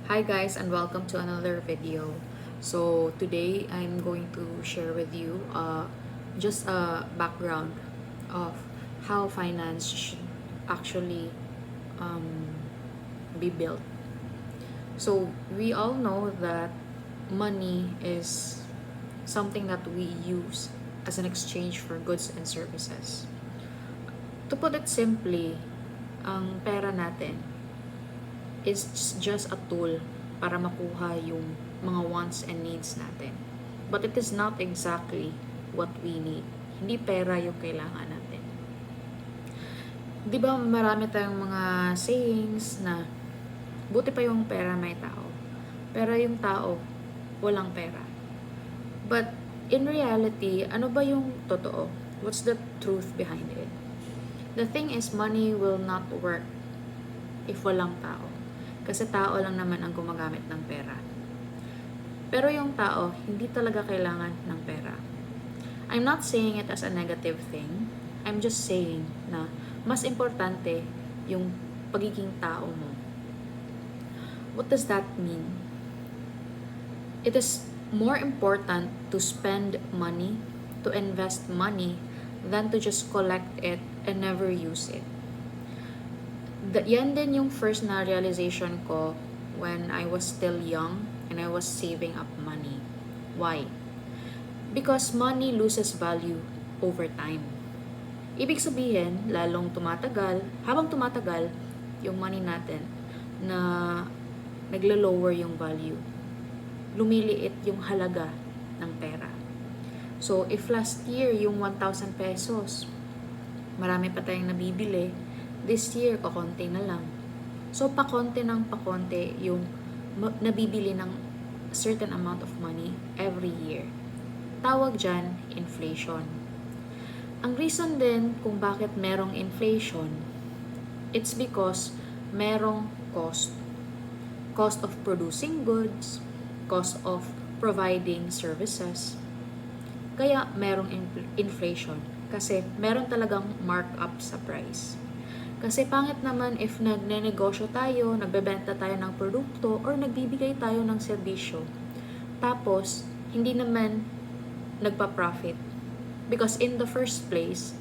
Hi guys, and welcome to another video. So today I'm going to share with you just a background of how finance should actually um, be built. So we all know that money is something that we use as an exchange for goods and services. To put it simply, ang pera natin is just a tool para makuha yung mga wants and needs natin. But it is not exactly what we need. Hindi pera yung kailangan natin. Di ba marami tayong mga sayings na buti pa yung pera may tao. Pero yung tao, walang pera. But in reality, ano ba yung totoo? What's the truth behind it? The thing is, money will not work if walang tao. Kasi tao lang naman ang gumagamit ng pera. Pero yung tao, hindi talaga kailangan ng pera. I'm not saying it as a negative thing. I'm just saying na mas importante yung pagiging tao mo. What does that mean? It is more important to spend money, to invest money, than to just collect it and never use it. Yan din yung first na realization ko when I was still young and I was saving up money. Why? Because money loses value over time. Ibig sabihin, habang tumatagal, yung money natin na naglo-lower yung value. Lumiliit yung halaga ng pera. So, if last year yung 1,000 pesos, marami pa tayong nabibili, this year, pakonti na lang. So, pakonti yung nabibili ng certain amount of money every year. Tawag dyan, inflation. Ang reason din kung bakit merong inflation, it's because merong cost. Cost of producing goods, cost of providing services. Kaya merong inflation. Kasi meron talagang markup sa price. Kasi pangit naman if nagnenegosyo tayo, nagbebenta tayo ng produkto, or nagbibigay tayo ng serbisyo. Tapos, hindi naman nagpa-profit. Because in the first place,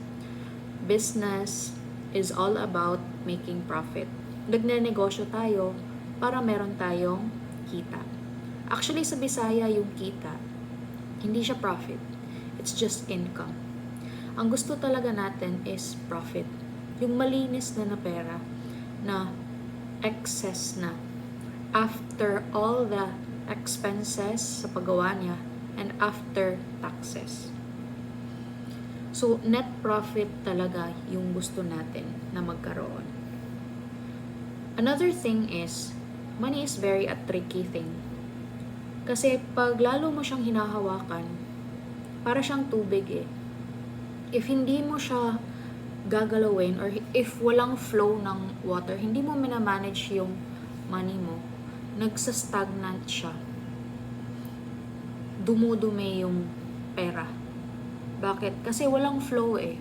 business is all about making profit. Nagnenegosyo tayo para meron tayong kita. Actually, sa Bisaya yung kita, hindi siya profit. It's just income. Ang gusto talaga natin is profit. Yung malinis na pera na excess na after all the expenses sa paggawa niya and after taxes. So, net profit talaga yung gusto natin na magkaroon. Another thing is, money is very a tricky thing. Kasi pag lalo mo siyang hinahawakan, para siyang tubig eh. If hindi mo siya gagalawin or if walang flow ng water, hindi mo minamanage yung money mo, nagsa-stagnant siya. Dumudumi yung pera. Bakit? Kasi walang flow eh.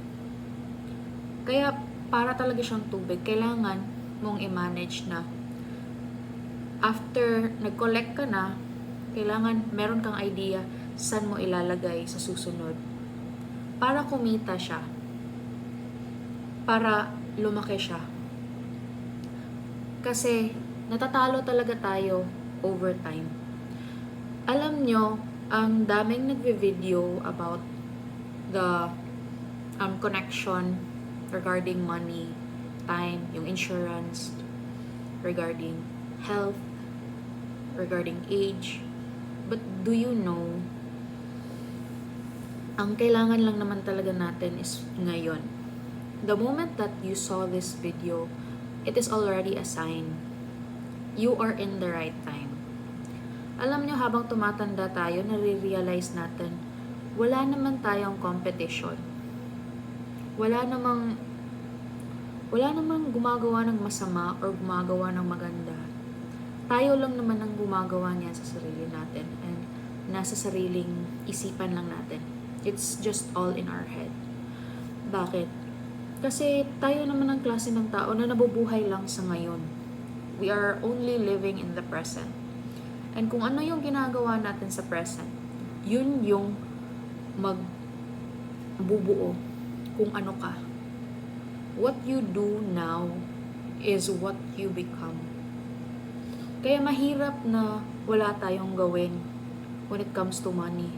Kaya para talaga siyang tubig, kailangan mong i-manage na after nag-collect ka na, kailangan meron kang idea saan mo ilalagay sa susunod para kumita siya, para lumaki siya. Kasi natatalo talaga tayo over time. Alam nyo, ang daming nagve-video about the connection regarding money, time, yung insurance, regarding health, regarding age. But do you know, ang kailangan lang naman talaga natin is ngayon. The moment that you saw this video, it is already a sign. You are in the right time. Alam nyo, habang tumatanda tayo, nare-realize natin, wala naman tayong competition. Wala namang gumagawa ng masama or gumagawa ng maganda. Tayo lang naman ang gumagawa niya sa sarili natin and nasa sariling isipan lang natin. It's just all in our head. Bakit? Kasi tayo naman ang klase ng tao na nabubuhay lang sa ngayon. We are only living in the present. And kung ano yung ginagawa natin sa present, yun yung magbubuo kung ano ka. What you do now is what you become. Kaya mahirap na wala tayong gawin when it comes to money.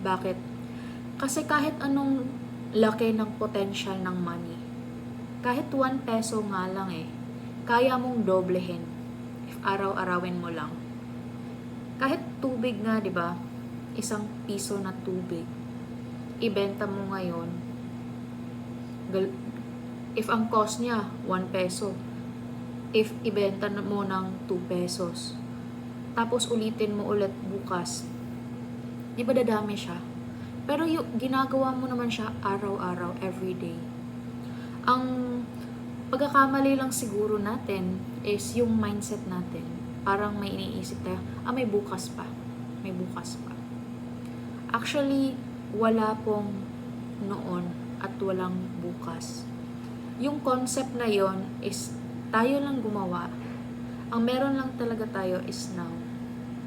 Bakit? Kasi kahit anong laki ng potential ng money, kahit 1 peso nga lang kaya mong doblehin if araw-arawin mo lang. Kahit tubig nga, di ba? 1 piso na tubig. Ibenta mo ngayon, if ang cost niya 1 peso, if ibenta mo ng 2 pesos, tapos ulitin mo ulit bukas, di ba dadami siya? Pero yung ginagawa mo naman siya araw-araw, everyday. Ang pagkakamali lang siguro natin is yung mindset natin. Parang may iniisip tayo, may bukas pa. May bukas pa. Actually, wala pong noon at walang bukas. Yung concept na yon is tayo lang gumawa. Ang meron lang talaga tayo is now.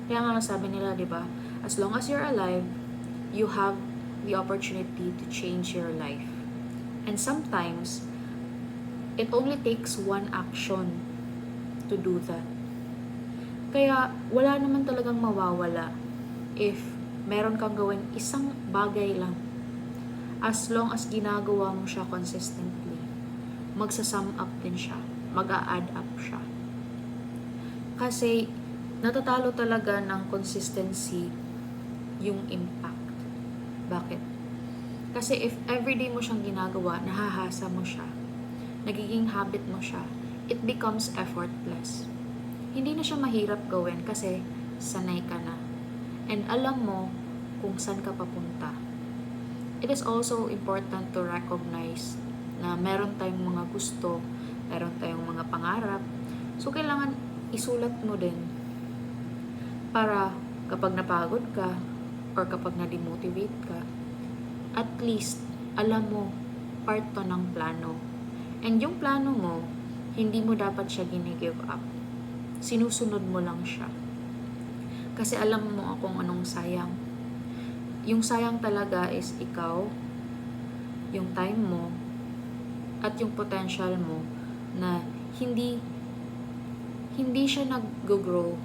Kaya nga sabi nila, di ba? As long as you're alive, you have the opportunity to change your life. And sometimes, it only takes one action to do that. Kaya wala naman talagang mawawala if meron kang gawin isang bagay lang. As long as ginagawa mo siya consistently, magsasum up din siya, mag-a-add up siya. Kasi natatalo talaga ng consistency yung impact. Bakit? Kasi if everyday mo siyang ginagawa, nahahasa mo siya, nagiging habit mo siya, it becomes effortless. Hindi na siya mahirap gawin kasi sanay ka na. And alam mo kung saan ka papunta. It is also important to recognize na meron tayong mga gusto, meron tayong mga pangarap. So, kailangan isulat mo din para kapag napagod ka or kapag na-demotivate ka, at least alam mo part to ng plano. And yung plano mo, hindi mo dapat siya gini-give up. Sinusunod mo lang siya. Kasi alam mo kung anong sayang. Yung sayang talaga is ikaw, yung time mo, at yung potential mo na hindi siya nag-grow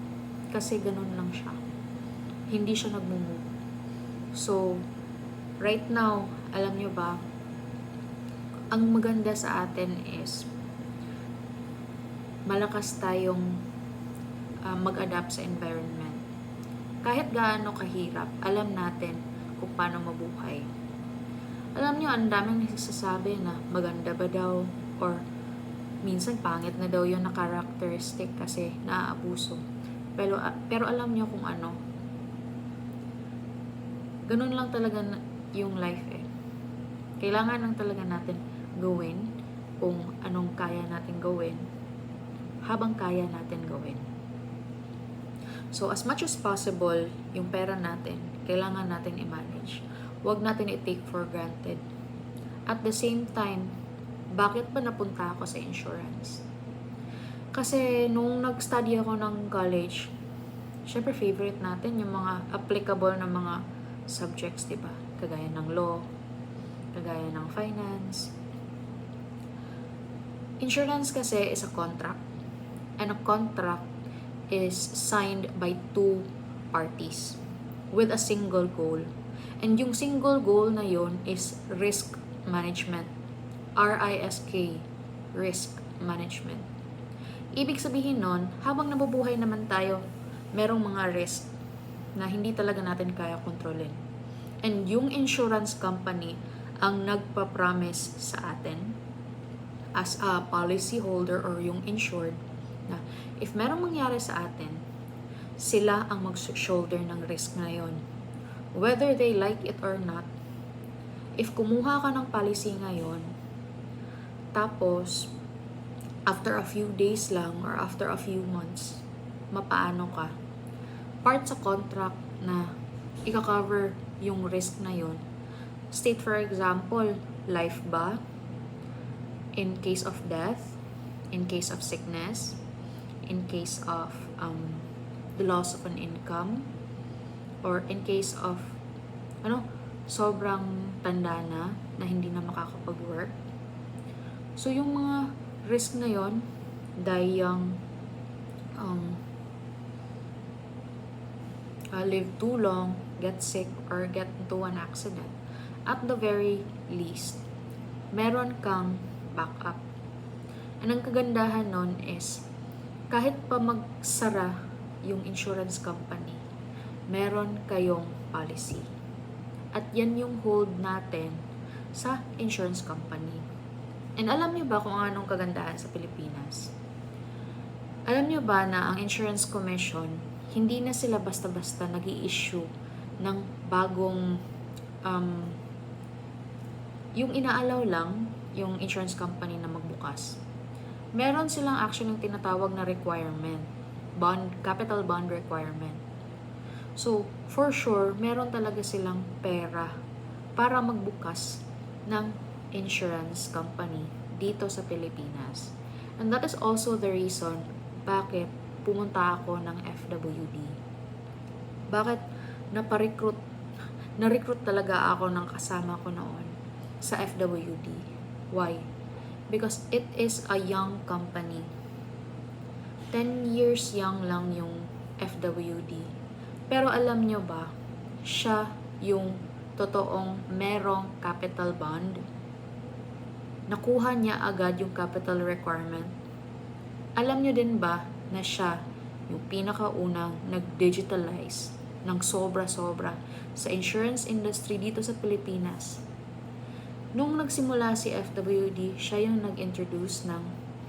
kasi ganun lang siya. Hindi siya nag-move. So, right now, alam nyo ba, ang maganda sa atin is malakas tayong mag-adapt sa environment. Kahit gaano kahirap, alam natin kung paano mabuhay. Alam nyo, ang daming nagsasabi na maganda ba daw or minsan pangit na daw yun na characteristic kasi naaabuso. Pero alam nyo kung ano, ganun lang talaga yung life Kailangan lang talaga natin gawin kung anong kaya natin gawin habang kaya natin gawin. So, as much as possible, yung pera natin, kailangan natin i-manage. Huwag natin i-take for granted. At the same time, bakit ba napunta ako sa insurance? Kasi nung nag-study ako ng college, syempre favorite natin yung mga applicable na mga subjects, diba? Kagaya ng law, kagaya ng finance. Insurance kasi is a contract. And a contract is signed by 2 parties with a single goal. And yung single goal na yun is risk management. R-I-S-K, risk management. Ibig sabihin nun, habang nabubuhay naman tayo, merong mga risk na hindi talaga natin kaya kontrolin. And yung insurance company ang nagpa-promise sa atin as a policy holder or yung insured na if merong mangyari sa atin, sila ang mag-shoulder ng risk na yun. Whether they like it or not, if kumuha ka ng policy ngayon, tapos after a few days lang or after a few months, mapaano ka? Part sa contract na i-cover yung risk na yun. State for example, life ba? In case of death, in case of sickness, in case of the loss of an income, or in case of sobrang tanda na hindi na makakapag-work. So yung mga risk na yon, die young, live too long, get sick, or get into an accident, at the very least, meron kang backup. And ang kagandahan nun is, kahit pa magsara yung insurance company, meron kayong policy. At yan yung hold natin sa insurance company. And alam niyo ba kung anong kagandahan sa Pilipinas? Alam niyo ba na ang Insurance Commission, hindi na sila basta-basta nag-i-issue ng bagong, yung inaalaw lang yung insurance company na magbukas. Meron silang actually yung tinatawag na requirement, capital bond requirement. So, for sure, meron talaga silang pera para magbukas ng insurance company dito sa Pilipinas. And that is also the reason bakit pumunta ako ng FWD. Bakit na-recruit talaga ako ng kasama ko noon sa FWD. Why? Because it is a young company. 10 years young lang yung FWD. Pero alam nyo ba, siya yung totoong merong capital bond. Nakuha niya agad yung capital requirement. Alam nyo din ba na siya yung pinakaunang nag-digitalize ng sobra-sobra sa insurance industry dito sa Pilipinas? Nung nagsimula si FWD, siya yung nag-introduce ng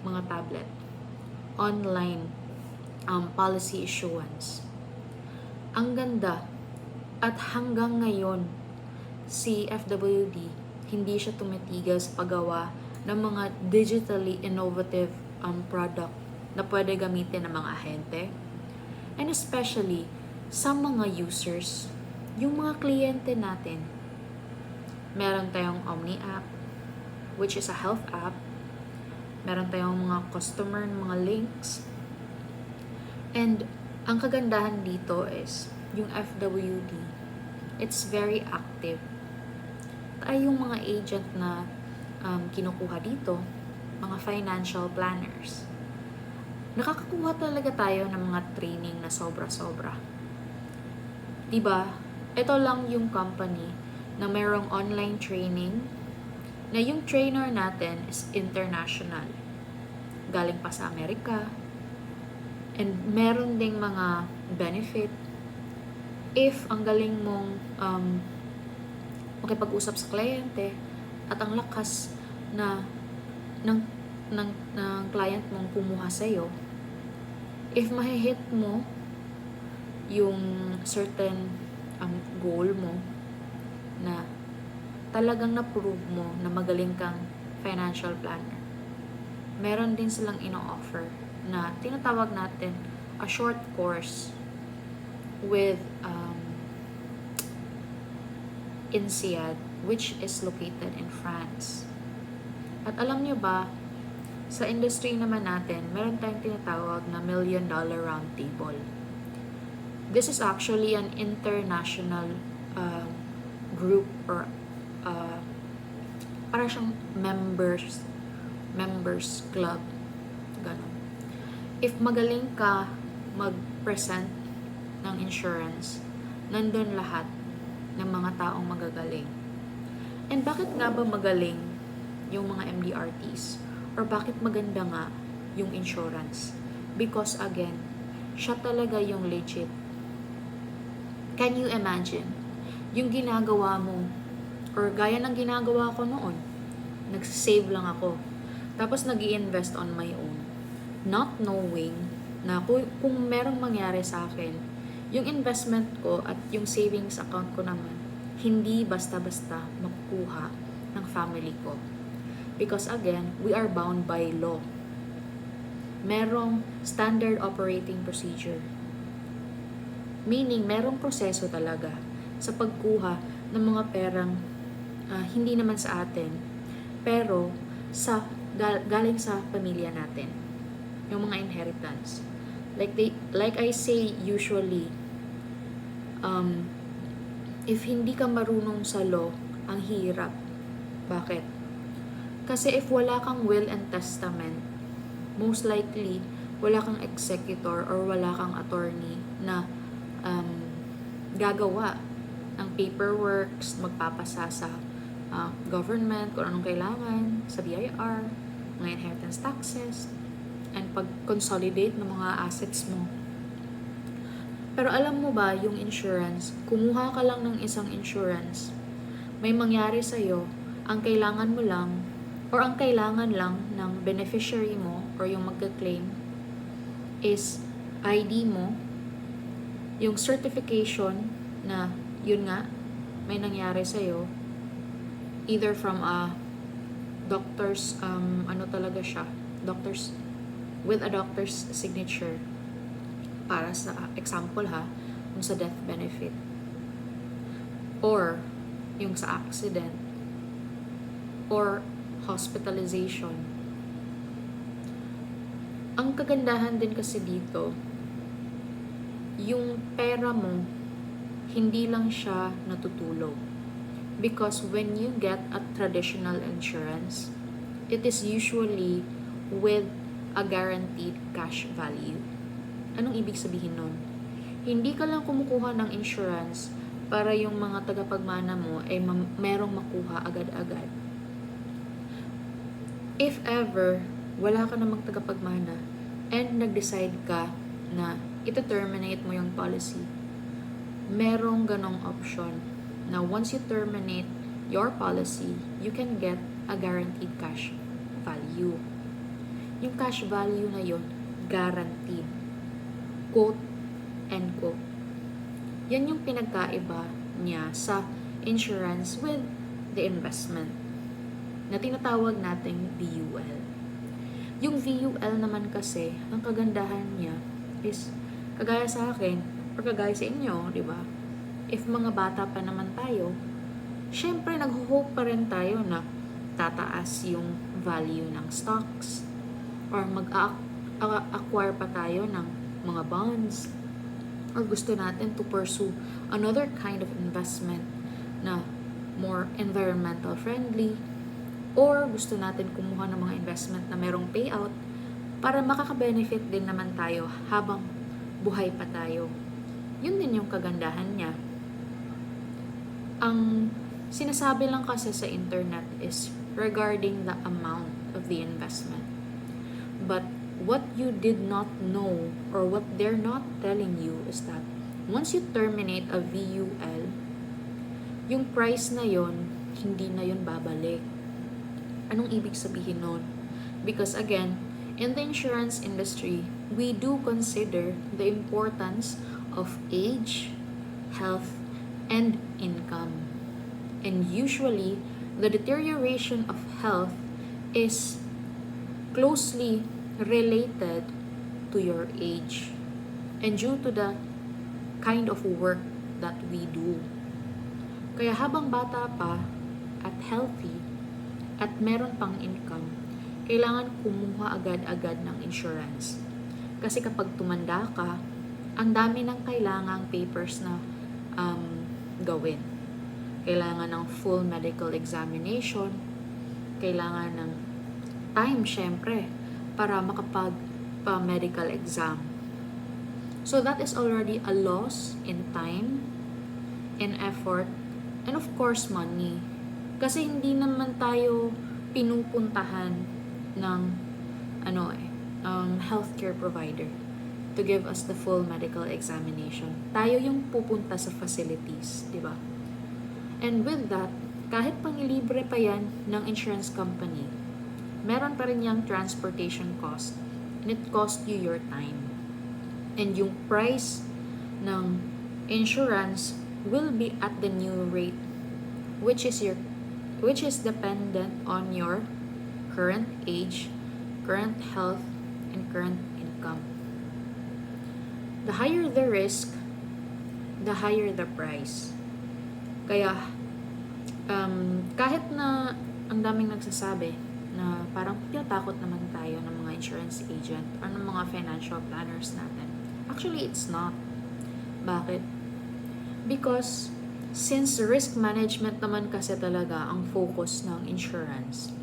mga tablet, online policy issuance. Ang ganda, at hanggang ngayon, si FWD, hindi siya tumitigal sa paggawa ng mga digitally innovative product na pwede gamitin ng mga ahente. And especially, sa mga users, yung mga kliyente natin. Meron tayong Omni app, which is a health app. Meron tayong mga customer, mga links. And ang kagandahan dito is, yung FWD, it's very active. Tayo yung mga agent na kinukuha dito, mga financial planners. Nakakakuha talaga tayo ng mga training na sobra-sobra. Diba? Ito lang yung company na mayroong online training na yung trainer natin is international. Galing pa sa Amerika. And meron ding mga benefit if ang galing mong makipag-usap sa kliyente at ang lakas na ng client mong kumuha sa'yo, if mahihit mo yung certain goal mo na talagang na-prove mo na magaling kang financial planner, meron din silang ino-offer na tinatawag natin a short course with INSEAD, which is located in France. At alam nyo ba, sa industry naman natin, meron tayong tinatawag na $1 Million Round Table. This is actually an international group or para siyang members club. Ganon. If magaling ka mag-present ng insurance, nandun lahat ng mga taong magagaling. And bakit nga ba magaling yung mga MDRTs? Or bakit maganda nga yung insurance? Because again, siya talaga yung legit. Can you imagine? Yung ginagawa mo, or gaya ng ginagawa ko noon, nagsisave lang ako. Tapos nag-i-invest on my own. Not knowing na kung merong mangyari sa akin, yung investment ko at yung savings account ko naman, hindi basta-basta makukuha ng family ko. Because again, we are bound by law. Merong standard operating procedure. Meaning, merong proseso talaga sa pagkuha ng mga perang hindi naman sa atin, pero galing sa pamilya natin. Yung mga inheritance. Like I say usually, um, if hindi ka marunong sa law, ang hirap. Bakit? Kasi if wala kang will and testament, most likely, wala kang executor or wala kang attorney na um, gagawa ng paperworks, magpapasa sa government, kung anong kailangan, sa BIR, mga inheritance taxes, and pag-consolidate ng mga assets mo. Pero alam mo ba, yung insurance, kumuha ka lang ng isang insurance, may mangyari sa'yo, ang kailangan mo lang, or ang kailangan lang ng beneficiary mo, or yung magka-claim, is ID mo, yung certification na, yun nga, may nangyari sa'yo, either from a doctor's, ano talaga siya, doctor's, with a doctor's signature, para sa example ha, yung sa death benefit, or yung sa accident, or hospitalization. Ang kagandahan din kasi dito, yung pera mo, hindi lang siya natutulog. Because when you get a traditional insurance, it is usually with a guaranteed cash value. Anong ibig sabihin nun? Hindi ka lang kumukuha ng insurance para yung mga tagapagmana mo ay merong makuha agad-agad. If ever, wala ka namang tagapagmana and nag-decide ka na ito-terminate mo yung policy, merong ganong option na once you terminate your policy, you can get a guaranteed cash value. Yung cash value na yun, guaranteed. Quote and quote. Yan yung pinagkaiba niya sa insurance with the investment na tinatawag nating VUL. Yung VUL naman kasi, ang kagandahan niya is kagaya sa akin or kagaya sa inyo, di ba? If mga bata pa naman tayo, syempre nag-hope pa rin tayo na tataas yung value ng stocks or mag-acquire pa tayo ng mga bonds, or gusto natin to pursue another kind of investment na more environmental friendly, or gusto natin kumuha ng mga investment na merong payout para makaka-benefit din naman tayo habang buhay pa tayo. Yun din yung kagandahan niya. Ang sinasabi lang kasi sa internet is regarding the amount of the investment. But what you did not know or what they're not telling you is that once you terminate a VUL, yung price na yon hindi na yon babalik. Anong ibig sabihin nun? Because again, in the insurance industry, we do consider the importance of age, health, and income. And usually, the deterioration of health is closely related to your age and due to the kind of work that we do. Kaya habang bata pa at healthy at meron pang income, kailangan kumuha agad-agad ng insurance. Kasi kapag tumanda ka, ang dami ng kailangang papers na gawin. Kailangan ng full medical examination, kailangan ng time syempre para makapag-medical exam. So that is already a loss in time, in effort, and of course money. Kasi hindi naman tayo pinupuntahan ng healthcare provider to give us the full medical examination. Tayo yung pupunta sa facilities, di ba? And with that, kahit pangilibre pa yan ng insurance company, meron pa rin yung transportation cost, and it cost you your time. And yung price ng insurance will be at the new rate, which is dependent on your current age, current health, and current income. The higher the risk, the higher the price. Kaya kahit na ang daming nagsasabi na parang tinatakot naman tayo ng mga insurance agent or ng mga financial planners natin. Actually, it's not. Bakit? Because since risk management naman kasi talaga ang focus ng insurance,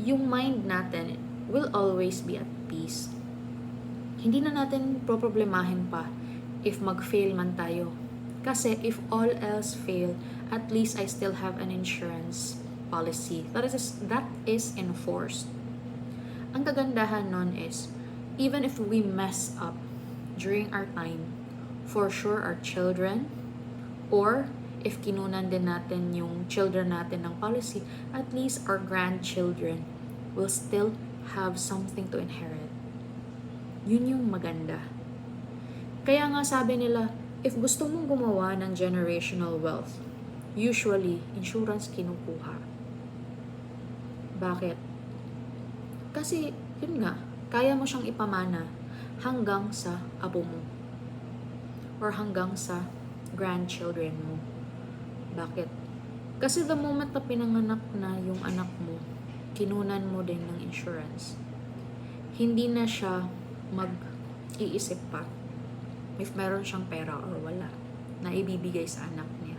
yung mind natin will always be at peace. Hindi na natin problemahin pa if mag-fail man tayo. Kasi if all else fail, at least I still have an insurance policy that is enforced. Ang kagandahan nun is, even if we mess up during our time, for sure our children, or if kinunan din natin yung children natin ng policy, at least our grandchildren will still have something to inherit. Yun yung maganda. Kaya nga sabi nila, if gusto mong gumawa ng generational wealth, usually, insurance kinukuha. Bakit? Kasi, yun nga, kaya mo siyang ipamana hanggang sa apo mo. Or hanggang sa grandchildren mo. Bakit? Kasi the moment na pinanganak na yung anak mo, kinunan mo din ng insurance. Hindi na siya mag-iisip pa if meron siyang pera or wala na ibibigay sa anak niya.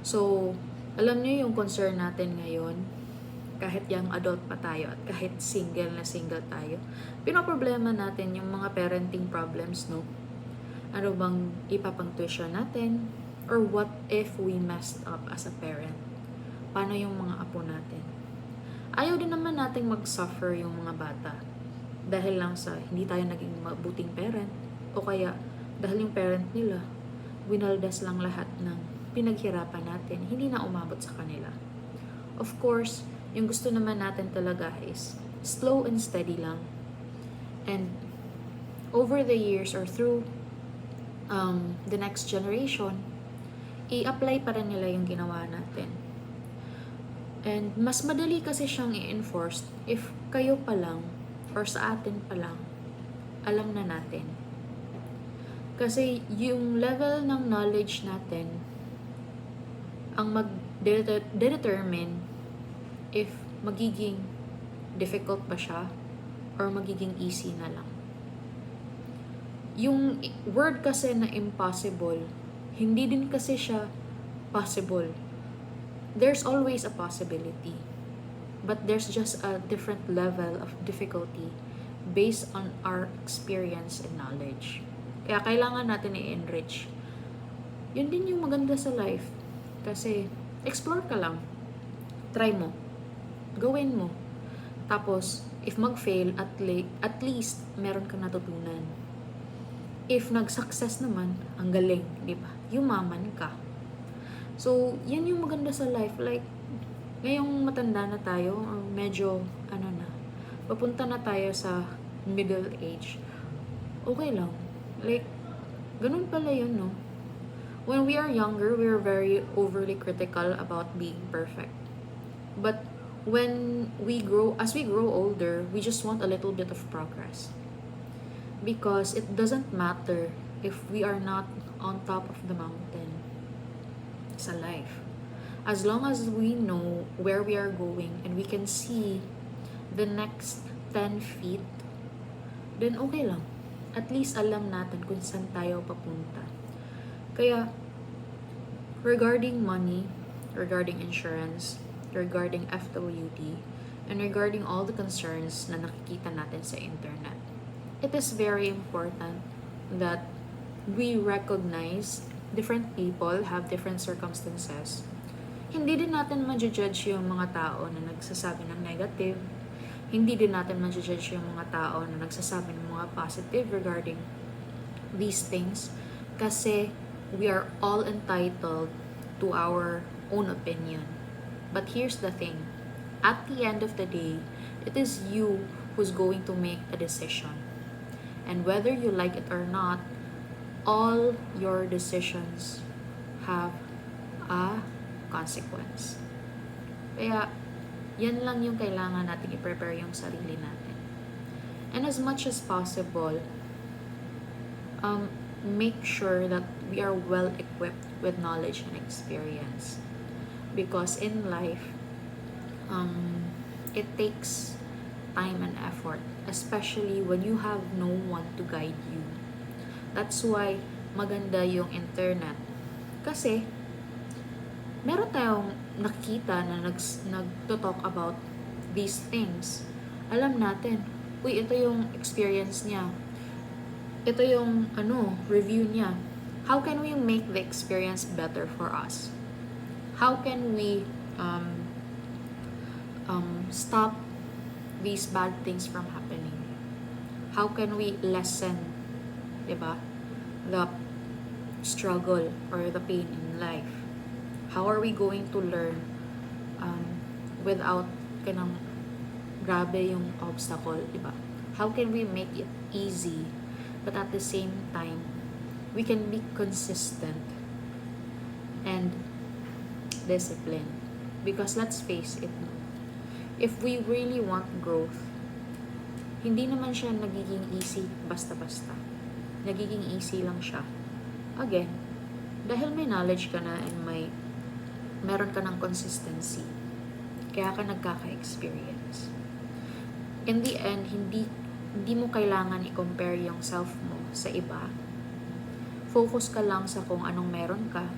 So, alam niyo yung concern natin ngayon, kahit young adult pa tayo at kahit single tayo, pinoproblema natin yung mga parenting problems, no? Ano bang ipapang tuition natin? Or what if we messed up as a parent? Paano yung mga apo natin? Ayaw din naman nating mag-suffer yung mga bata dahil lang sa hindi tayo naging mabuting parent o kaya dahil yung parent nila winaldas lang lahat ng pinaghirapan natin, hindi na umabot sa kanila. Of course, yung gusto naman natin talaga is slow and steady lang. And over the years or through the next generation, i-apply pa rin nila yung ginawa natin. And mas madali kasi siyang i-enforce if kayo pa lang or sa atin pa lang alam na natin. Kasi yung level ng knowledge natin ang mag-determine if magiging difficult ba siya or magiging easy na lang. Yung word kasi na impossible, hindi din kasi siya possible. There's always a possibility. But there's just a different level of difficulty based on our experience and knowledge. Kaya kailangan natin i-enrich. Yun din yung maganda sa life. Kasi explore ka lang. Try mo. Gawin mo. Tapos, if mag-fail, at least meron kang natutunan. If nag-success naman, ang galing, di ba? Yumaman ka. So, yan yung maganda sa life. Like, ngayong matanda na tayo, or medyo, papunta na tayo sa middle age, okay lang. Like, ganun pala yun, no? When we are younger, we are very overly critical about being perfect. But, as we grow older, we just want a little bit of progress. Because it doesn't matter if we are not on top of the mountain sa life. As long as we know where we are going and we can see the next 10 feet, then okay lang. At least alam natin kung saan tayo papunta. Kaya, regarding money, regarding insurance, regarding FWD, and regarding all the concerns na nakikita natin sa internet, it is very important that we recognize different people have different circumstances. Hindi din natin ma-judge yung mga tao na nagsasabi ng negative. Hindi din natin ma-judge yung mga tao na nagsasabi ng mga positive regarding these things. Kasi we are all entitled to our own opinion. But here's the thing. At the end of the day, it is you who's going to make a decision. And whether you like it or not, all your decisions have a consequence. Kaya, yan lang yung kailangan natin i-prepare yung sarili natin. And as much as possible, make sure that we are well equipped with knowledge and experience. Because in life, um, it takes time and effort, especially when you have no one to guide you. That's why maganda yung internet. Kasi, meron tayong nakikita na nagto-talk about these things. Alam natin, uy, ito yung experience niya. Ito yung, review niya. How can we make the experience better for us? How can we stop these bad things from happening? How can we lessen, diba, the struggle or the pain in life? How are we going to learn without kanang grabe yung obstacle, diba? How can we make it easy, but at the same time, we can be consistent and disciplined? Because let's face it, if we really want growth, hindi naman siya nagiging easy basta-basta. Nagiging easy lang siya. Again, dahil may knowledge ka na and meron ka ng consistency, kaya ka nagkaka-experience. In the end, hindi mo kailangan i-compare yung self mo sa iba. Focus ka lang sa kung anong meron ka.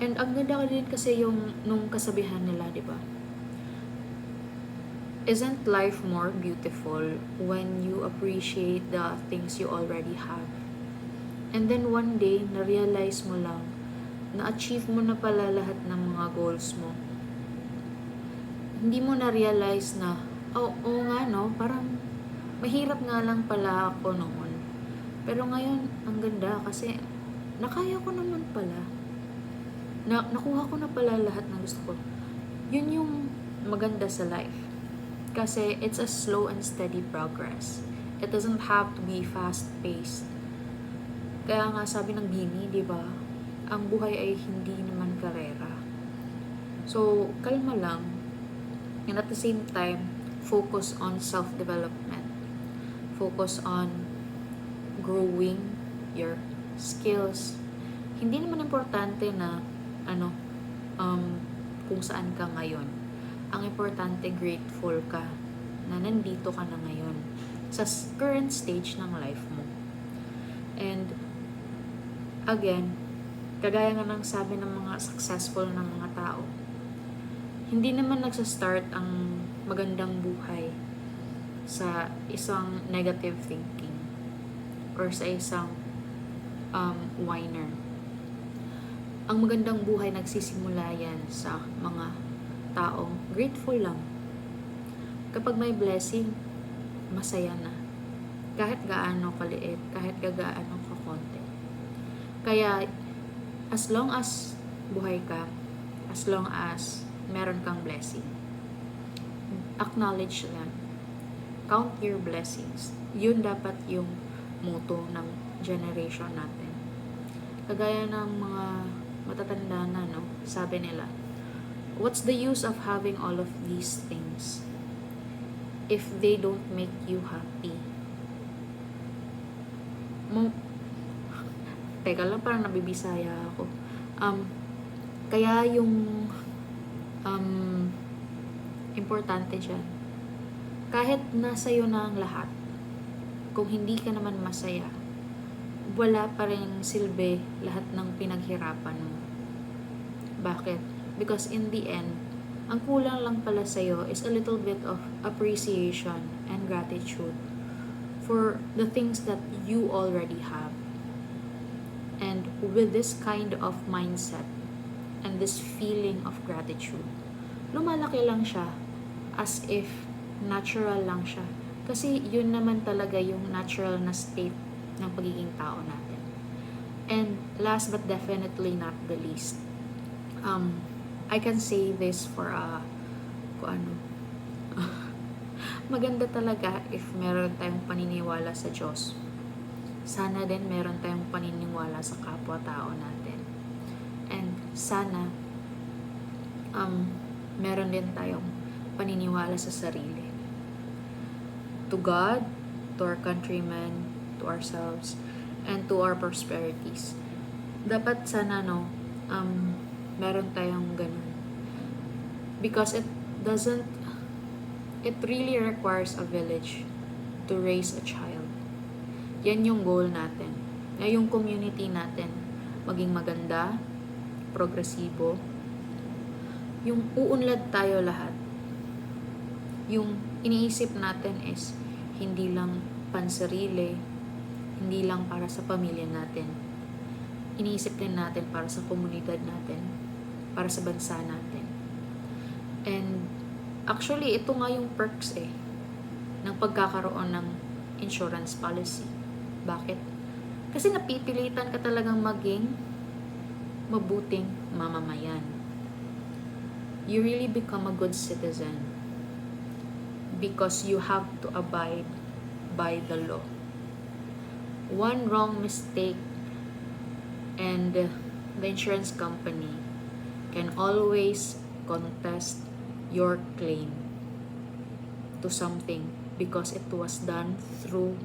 And ang ganda ka din kasi nung kasabihan nila, di ba? Isn't life more beautiful when you appreciate the things you already have? And then one day, na-realize mo lang, na-achieve mo na pala lahat ng mga goals mo. Hindi mo na-realize na, oo nga no, parang mahirap nga lang pala ako noon. Pero ngayon, ang ganda kasi nakaya ko naman pala. Nakuha ko na pala lahat ng gusto ko. Yun yung maganda sa life. Kasi it's a slow and steady progress. It doesn't have to be fast-paced. Kaya nga sabi ng Bini, di ba? Ang buhay ay hindi naman karera. So, kalma lang. And at the same time, focus on self-development. Focus on growing your skills. Hindi naman importante na kung saan ka ngayon. Ang importante, grateful ka na nandito ka na ngayon sa current stage ng life mo. And again, kagaya nga ng sabi ng mga successful ng mga tao, hindi naman nagsa-start ang magandang buhay sa isang negative thinking or sa isang whiner. Ang magandang buhay nagsisimula yan sa mga taong grateful lang. Kapag may blessing, masaya na. Kahit gaano kaliit, kahit gaano kakonti. Kaya, as long as buhay ka, as long as meron kang blessing, acknowledge them. Count your blessings. Yun dapat yung motto ng generation natin. Kagaya ng mga matatanda na, no? Sabi nila, what's the use of having all of these things if they don't make you happy? Teka lang, parang nabibisaya ako. Kaya yung importante dyan, kahit nasa iyo na ang lahat, kung hindi ka naman masaya, wala pa rin silbi lahat ng pinaghirapan mo. Bakit? Because in the end, ang kulang lang pala sa'yo is a little bit of appreciation and gratitude for the things that you already have. And with this kind of mindset and this feeling of gratitude, lumalaki lang siya as if natural lang siya. Kasi yun naman talaga yung natural na state ng pagiging tao natin. And last but definitely not the least, I can say this for maganda talaga if meron tayong paniniwala sa Diyos. Sana din meron tayong paniniwala sa kapwa-tao natin. And sana meron din tayong paniniwala sa sarili. To God, to our countrymen, to ourselves, and to our prosperities. Dapat sana meron tayong ganun. Because doesn't, it really requires a village to raise a child. Yan yung goal natin. Na yung community natin maging maganda, progresibo, yung uunlad tayo lahat. Yung iniisip natin is hindi lang pansarili, hindi lang para sa pamilya natin. Iniisip din natin para sa komunidad natin, para sa bansa natin. And actually, ito nga yung perks ng pagkakaroon ng insurance policy. Bakit? Kasi napipilitan ka talagang maging mabuting mamamayan. You really become a good citizen because you have to abide by the law. One wrong mistake and the insurance company can always contest your claim to something because it was done through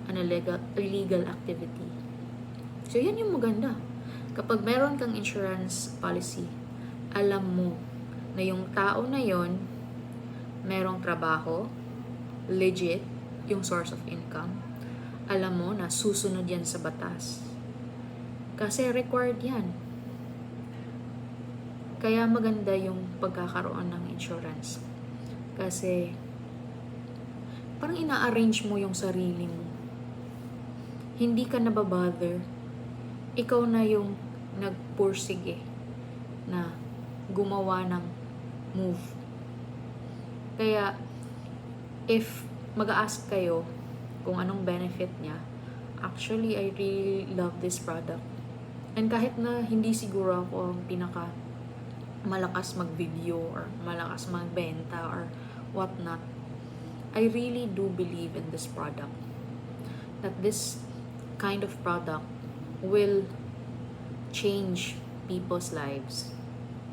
an illegal activity. So, yan yung maganda. Kapag meron kang insurance policy, alam mo na yung tao na yon merong trabaho, legit, yung source of income. Alam mo na susunod yan sa batas. Kasi required yan. Kaya maganda yung pagkakaroon ng insurance. Kasi parang ina-arrange mo yung sarili mo. Hindi ka nababother. Ikaw na yung nagpursige na gumawa ng move. Kaya, if mag-a-ask kayo kung anong benefit niya, actually, I really love this product. And kahit na hindi siguro ako ang pinaka malakas mag-video or malakas magbenta or whatnot, I really do believe in this product. That this kind of product will change people's lives.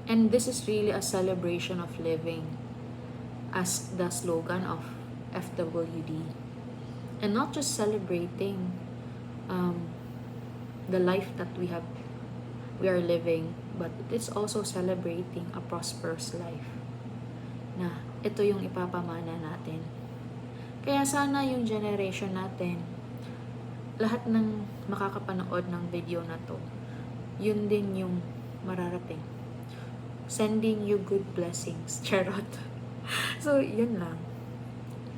And this is really a celebration of living, as the slogan of FWD. And not just celebrating the life that we are living, but it's also celebrating a prosperous life. Na ito yung ipapamana natin. Kaya sana yung generation natin, lahat ng makakapanood ng video na to, yun din yung mararating. Sending you good blessings. Charot. So, yun lang.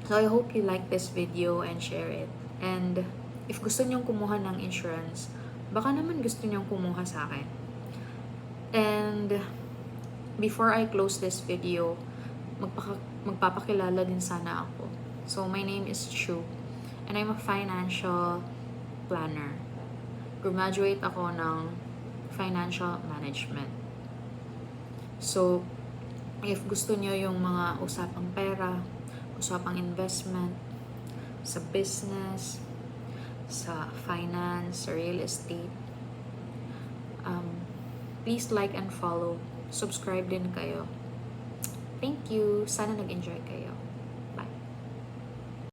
So, I hope you like this video and share it. And if gusto nyong kumuha ng insurance, baka naman gusto nyong kumuha sa akin. And before I close this video, magpapakilala din sana ako. So, my name is Chu. And I'm a financial planner. Graduate ako ng financial management. So, if gusto nyo yung mga usapang pera, usapang investment, sa business, sa finance, sa real estate, please like and follow. Subscribe din kayo. Thank you. Sana nag-enjoy kayo.